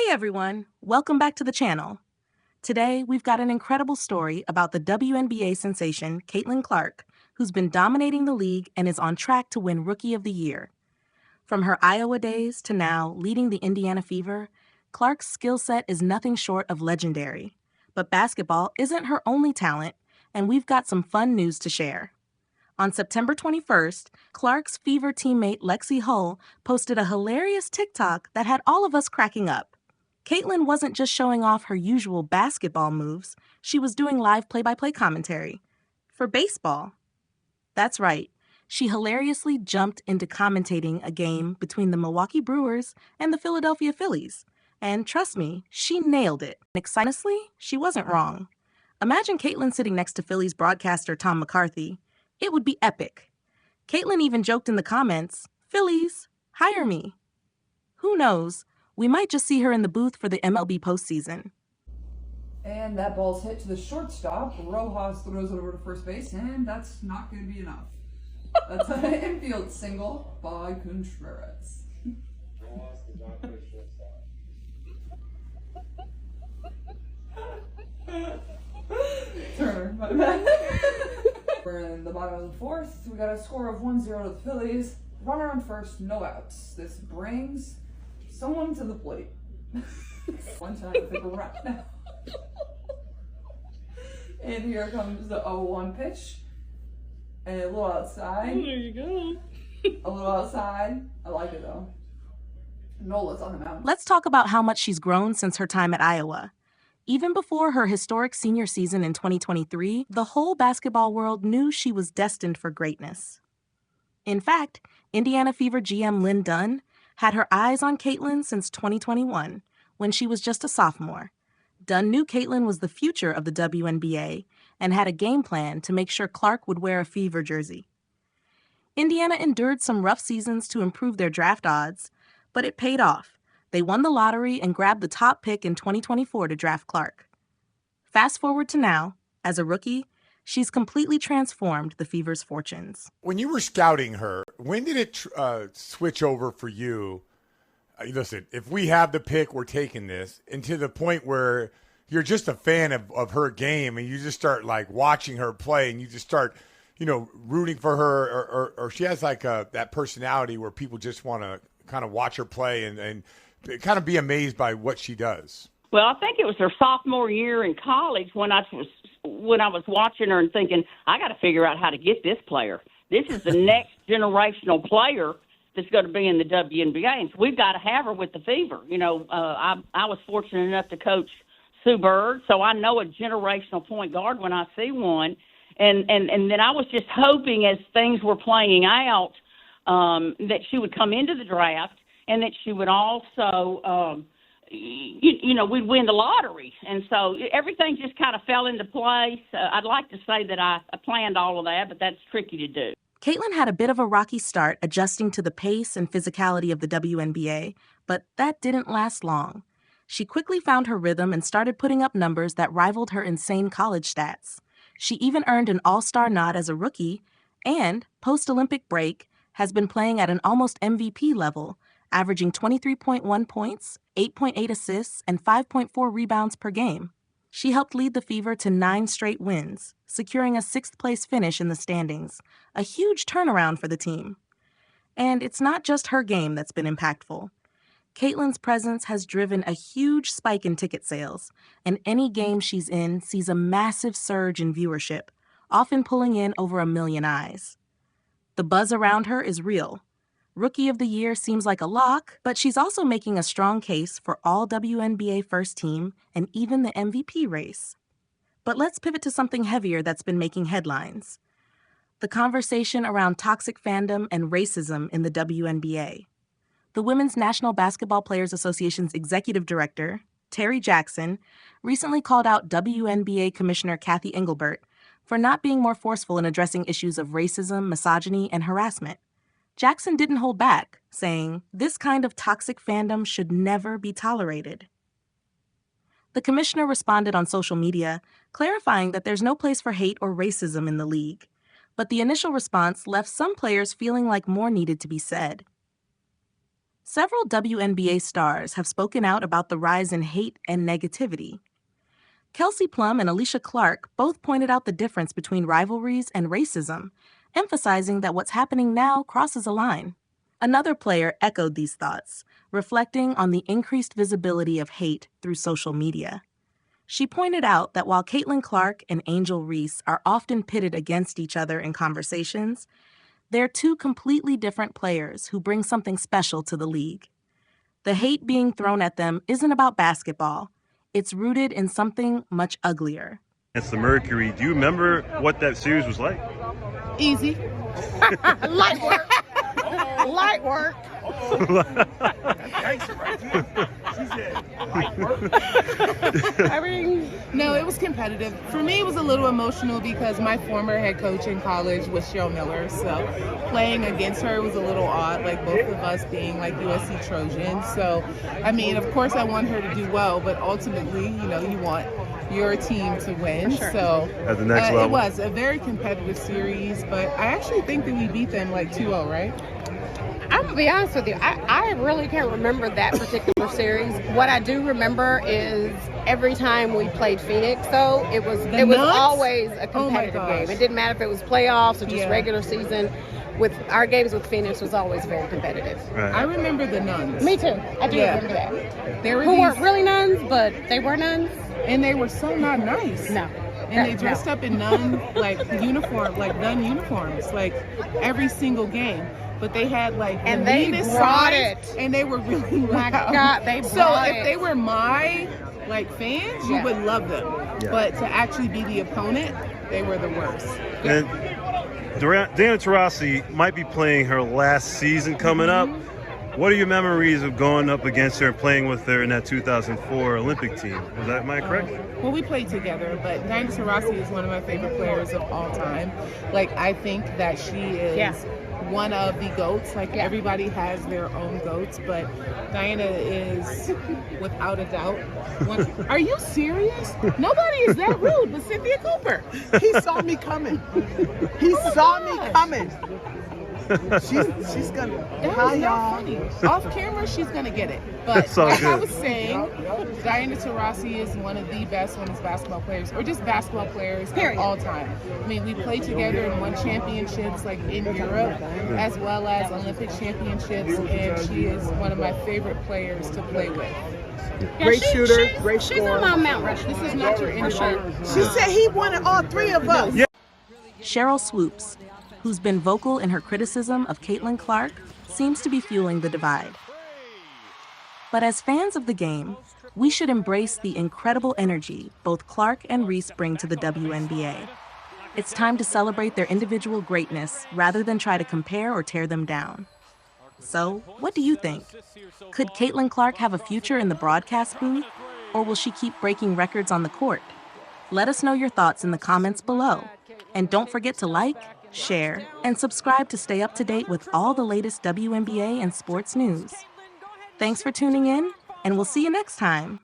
Hey everyone, welcome back to the channel. Today, we've got an incredible story about the WNBA sensation Caitlin Clark, who's been dominating the league and is on track to win Rookie of the Year. From her Iowa days to now leading the Indiana Fever, Clark's skill set is nothing short of legendary. But basketball isn't her only talent, and we've got some fun news to share. On September 21st, Clark's Fever teammate Lexi Hull posted a hilarious TikTok that had all of us cracking up. Caitlin wasn't just showing off her usual basketball moves, she was doing live play-by-play commentary. For baseball. That's right, she hilariously jumped into commentating a game between the Milwaukee Brewers and the Philadelphia Phillies. And trust me, she nailed it. Honestly, she wasn't wrong. Imagine Caitlin sitting next to Phillies broadcaster Tom McCarthy. It would be epic. Caitlin even joked in the comments, "Phillies, hire me." Who knows? We might just see her in the booth for the MLB postseason. And that ball's hit to the shortstop. Rojas throws it over to first base, and that's not going to be enough. That's an infield single by Contreras. Turner, my bad. We're in the bottom of the fourth. We got a score of 1-0 to the Phillies. Runner on first, no outs. This brings someone to the plate. One time, I think we're right now. And here comes the 0-1 pitch. And a little outside. Oh, there you go. A little outside. I like it though. Nola's on the mound. Let's talk about how much she's grown since her time at Iowa. Even before her historic senior season in 2023, the whole basketball world knew she was destined for greatness. In fact, Indiana Fever GM Lynn Dunn had her eyes on Caitlin since 2021, when she was just a sophomore. Dunn knew Caitlin was the future of the WNBA and had a game plan to make sure Clark would wear a Fever jersey. Indiana endured some rough seasons to improve their draft odds, but it paid off. They won the lottery and grabbed the top pick in 2024 to draft Clark. Fast forward to now, as a rookie, she's completely transformed the Fever's fortunes. When you were scouting her, when did it switch over for you? Listen, if we have the pick, we're taking this, and to the point where you're just a fan of her game and you just start like watching her play and you just start, rooting for her, or she has like that personality where people just want to kind of watch her play and kind of be amazed by what she does. Well, I think it was her sophomore year in college when I was watching her and thinking, I got to figure out how to get this player. This is the next generational player that's going to be in the WNBA. And so we've got to have her with the Fever. I was fortunate enough to coach Sue Bird, so I know a generational point guard when I see one. And then I was just hoping as things were playing out that she would come into the draft and that she would also, we'd win the lottery. And so everything just kind of fell into place. I'd like to say that I planned all of that, but that's tricky to do. Caitlin had a bit of a rocky start adjusting to the pace and physicality of the WNBA, but that didn't last long. She quickly found her rhythm and started putting up numbers that rivaled her insane college stats. She even earned an all-star nod as a rookie and, post-Olympic break, has been playing at an almost MVP level, averaging 23.1 points, 8.8 assists, and 5.4 rebounds per game. She helped lead the Fever to 9 straight wins, securing a 6th-place finish in the standings, a huge turnaround for the team. And it's not just her game that's been impactful. Caitlin's presence has driven a huge spike in ticket sales, and any game she's in sees a massive surge in viewership, often pulling in over 1 million eyes. The buzz around her is real. Rookie of the Year seems like a lock, but she's also making a strong case for all WNBA first team and even the MVP race. But let's pivot to something heavier that's been making headlines. The conversation around toxic fandom and racism in the WNBA. The Women's National Basketball Players Association's executive director, Terry Jackson, recently called out WNBA Commissioner Kathy Engelbert for not being more forceful in addressing issues of racism, misogyny, and harassment. Jackson didn't hold back, saying, "This kind of toxic fandom should never be tolerated." The commissioner responded on social media, clarifying that there's no place for hate or racism in the league, but the initial response left some players feeling like more needed to be said. Several WNBA stars have spoken out about the rise in hate and negativity. Kelsey Plum and Alicia Clark both pointed out the difference between rivalries and racism, emphasizing that what's happening now crosses a line. Another player echoed these thoughts, reflecting on the increased visibility of hate through social media. She pointed out that while Caitlin Clark and Angel Reese are often pitted against each other in conversations, they're two completely different players who bring something special to the league. The hate being thrown at them isn't about basketball. It's rooted in something much uglier. It's the Mercury. Do you remember what that series was like? Easy. Light work. Light work. I mean, no, it was competitive. For me, it was a little emotional because my former head coach in college was Cheryl Miller, so playing against her was a little odd, like both of us being like USC Trojans. So, I mean, of course I want her to do well, but ultimately, you want your team to win. Sure. So at the next level. It was a very competitive series, but I actually think that we beat them like 2-0, right? I'm going to be honest with you. I really can't remember that particular series. What I do remember is every time we played Phoenix, though, it was always a competitive game. It didn't matter if it was playoffs or just regular season. With our games with Phoenix was always very competitive. Right. I remember the nuns. Me too. I do remember that. Who weren't really nuns, but they were nuns. And they were so not nice. No. And they dressed up in nun nun uniforms, like every single game. But they had like and they brought it, and they were really loud. My God, they brought so it. If they were my fans, you would love them. Yeah. But to actually be the opponent, they were the worst. And Diana Taurasi might be playing her last season coming up. What are your memories of going up against her and playing with her in that 2004 Olympic team? Am I correct? Well, we played together, but Diana Taurasi is one of my favorite players of all time. Like, I think that she is one of the GOATs. Like, everybody has their own GOATs, but Diana is, without a doubt, one. Are you serious? Nobody is that rude but Cynthia Cooper. He saw me coming. He saw me coming. She's gonna. That was not funny. Off camera, she's gonna get it. But like I was saying, Diana Taurasi is one of the best women's basketball players, or just basketball players of all time. I mean, we played together and won championships like in Europe, as well as Olympic championships, and she is one of my favorite players to play with. Yeah, great shooter, great scorer. She's on Mount Rushmore. This is not your intro. She said he wanted all three of us. Yeah. Sheryl Swoopes, who's been vocal in her criticism of Caitlin Clark, seems to be fueling the divide. But as fans of the game, we should embrace the incredible energy both Clark and Reese bring to the WNBA. It's time to celebrate their individual greatness rather than try to compare or tear them down. So, what do you think? Could Caitlin Clark have a future in the broadcast booth, or will she keep breaking records on the court? Let us know your thoughts in the comments below. And don't forget to like, share, and subscribe to stay up to date with all the latest WNBA and sports news. Thanks for tuning in, and we'll see you next time.